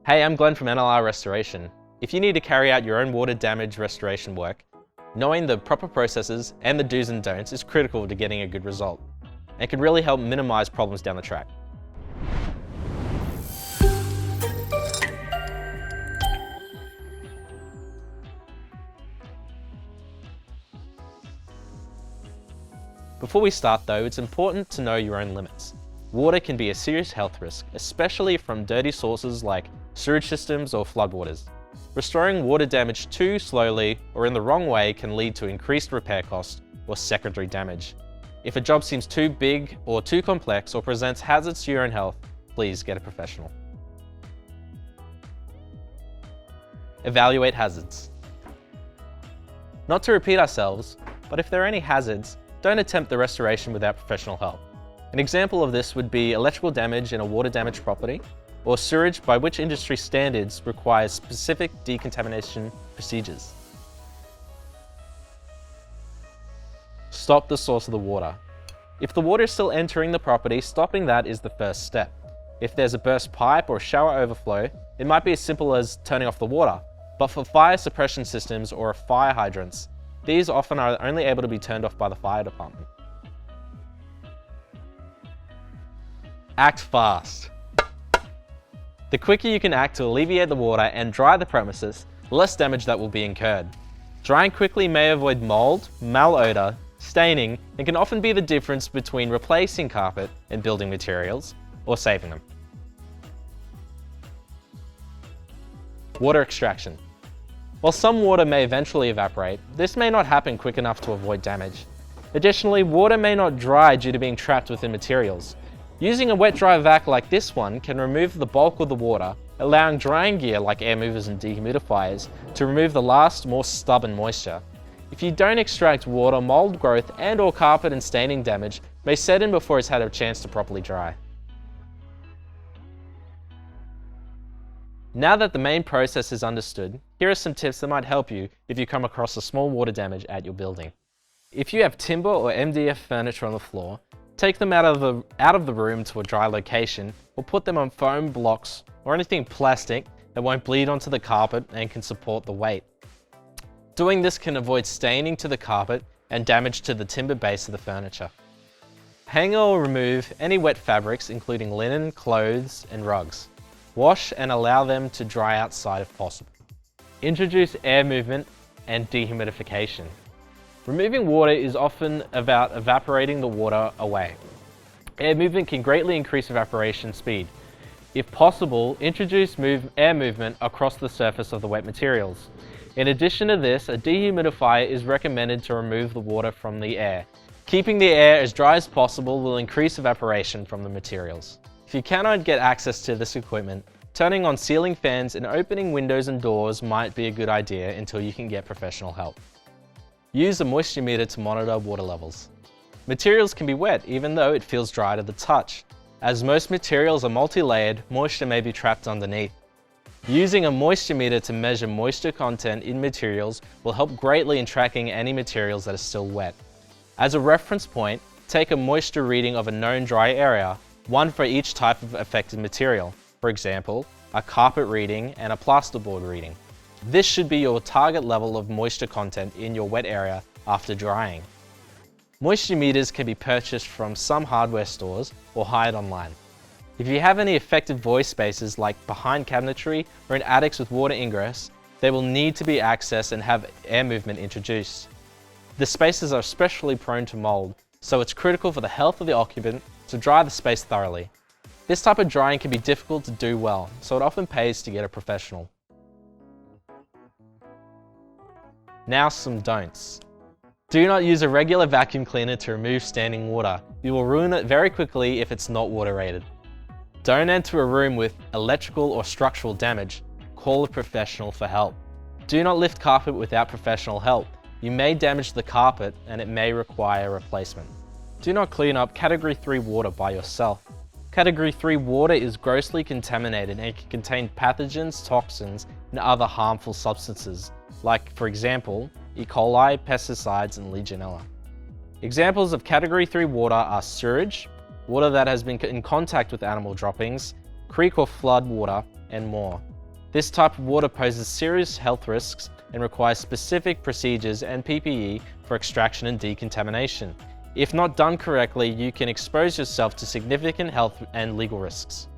Hey, I'm Glenn from NLR Restoration. If you need to carry out your own water damage restoration work, knowing the proper processes and the do's and don'ts is critical to getting a good result, and can really help minimize problems down the track. Before we start though, it's important to know your own limits. Water can be a serious health risk, especially from dirty sources like sewage systems or floodwaters. Restoring water damage too slowly or in the wrong way can lead to increased repair costs or secondary damage. If a job seems too big or too complex or presents hazards to your own health, please get a professional. Evaluate hazards. Not to repeat ourselves, but if there are any hazards, don't attempt the restoration without professional help. An example of this would be electrical damage in a water damaged property, or sewage by which industry standards requires specific decontamination procedures. Stop the source of the water. If the water is still entering the property, stopping that is the first step. If there's a burst pipe or shower overflow, it might be as simple as turning off the water, but for fire suppression systems or fire hydrants, these often are only able to be turned off by the fire department. Act fast. The quicker you can act to alleviate the water and dry the premises, the less damage that will be incurred. Drying quickly may avoid mold, malodor, staining, and can often be the difference between replacing carpet and building materials or saving them. Water extraction. While some water may eventually evaporate, this may not happen quick enough to avoid damage. Additionally, water may not dry due to being trapped within materials. Using a wet dry vac like this one can remove the bulk of the water, allowing drying gear like air movers and dehumidifiers to remove the last, more stubborn moisture. If you don't extract water, mold growth and/or carpet and staining damage may set in before it's had a chance to properly dry. Now that the main process is understood, here are some tips that might help you if you come across a small water damage at your building. If you have timber or MDF furniture on the floor, take them out of the room to a dry location or put them on foam blocks or anything plastic that won't bleed onto the carpet and can support the weight. Doing this can avoid staining to the carpet and damage to the timber base of the furniture. Hang or remove any wet fabrics including linen, clothes and rugs. Wash and allow them to dry outside if possible. Introduce air movement and dehumidification. Removing water is often about evaporating the water away. Air movement can greatly increase evaporation speed. If possible, introduce air movement across the surface of the wet materials. In addition to this, a dehumidifier is recommended to remove the water from the air. Keeping the air as dry as possible will increase evaporation from the materials. If you cannot get access to this equipment, turning on ceiling fans and opening windows and doors might be a good idea until you can get professional help. Use a moisture meter to monitor water levels. Materials can be wet even though it feels dry to the touch. As most materials are multi-layered, moisture may be trapped underneath. Using a moisture meter to measure moisture content in materials will help greatly in tracking any materials that are still wet. As a reference point, take a moisture reading of a known dry area, one for each type of affected material. For example, a carpet reading and a plasterboard reading. This should be your target level of moisture content in your wet area after drying. Moisture meters can be purchased from some hardware stores or hired online. If you have any affected void spaces like behind cabinetry or in attics with water ingress, they will need to be accessed and have air movement introduced. The spaces are especially prone to mold, so it's critical for the health of the occupant to dry the space thoroughly. This type of drying can be difficult to do well, so it often pays to get a professional. Now some don'ts. Do not use a regular vacuum cleaner to remove standing water. You will ruin it very quickly if it's not water rated. Don't enter a room with electrical or structural damage. Call a professional for help. Do not lift carpet without professional help. You may damage the carpet and it may require replacement. Do not clean up Category 3 water by yourself. Category 3 water is grossly contaminated and can contain pathogens, toxins, and other harmful substances, like, for example, E. coli, pesticides, and Legionella. Examples of Category 3 water are sewage, water that has been in contact with animal droppings, creek or flood water, and more. This type of water poses serious health risks and requires specific procedures and PPE for extraction and decontamination. If not done correctly, you can expose yourself to significant health and legal risks.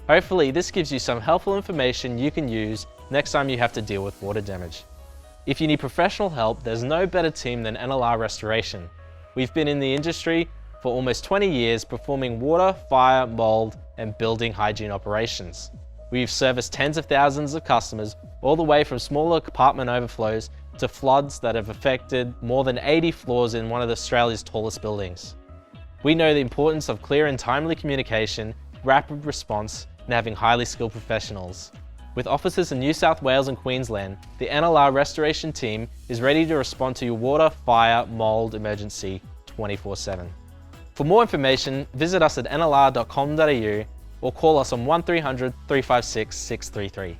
Hopefully, this gives you some helpful information you can use next time you have to deal with water damage. If you need professional help, there's no better team than NLR Restoration. We've been in the industry for almost 20 years performing water, fire, mold, and building hygiene operations. We've serviced tens of thousands of customers, all the way from smaller apartment overflows to floods that have affected more than 80 floors in one of Australia's tallest buildings. We know the importance of clear and timely communication, rapid response, and having highly skilled professionals. With offices in New South Wales and Queensland, the NLR Restoration team is ready to respond to your water, fire, mold emergency 24/7. For more information, visit us at nlr.com.au or call us on 1300 356 633.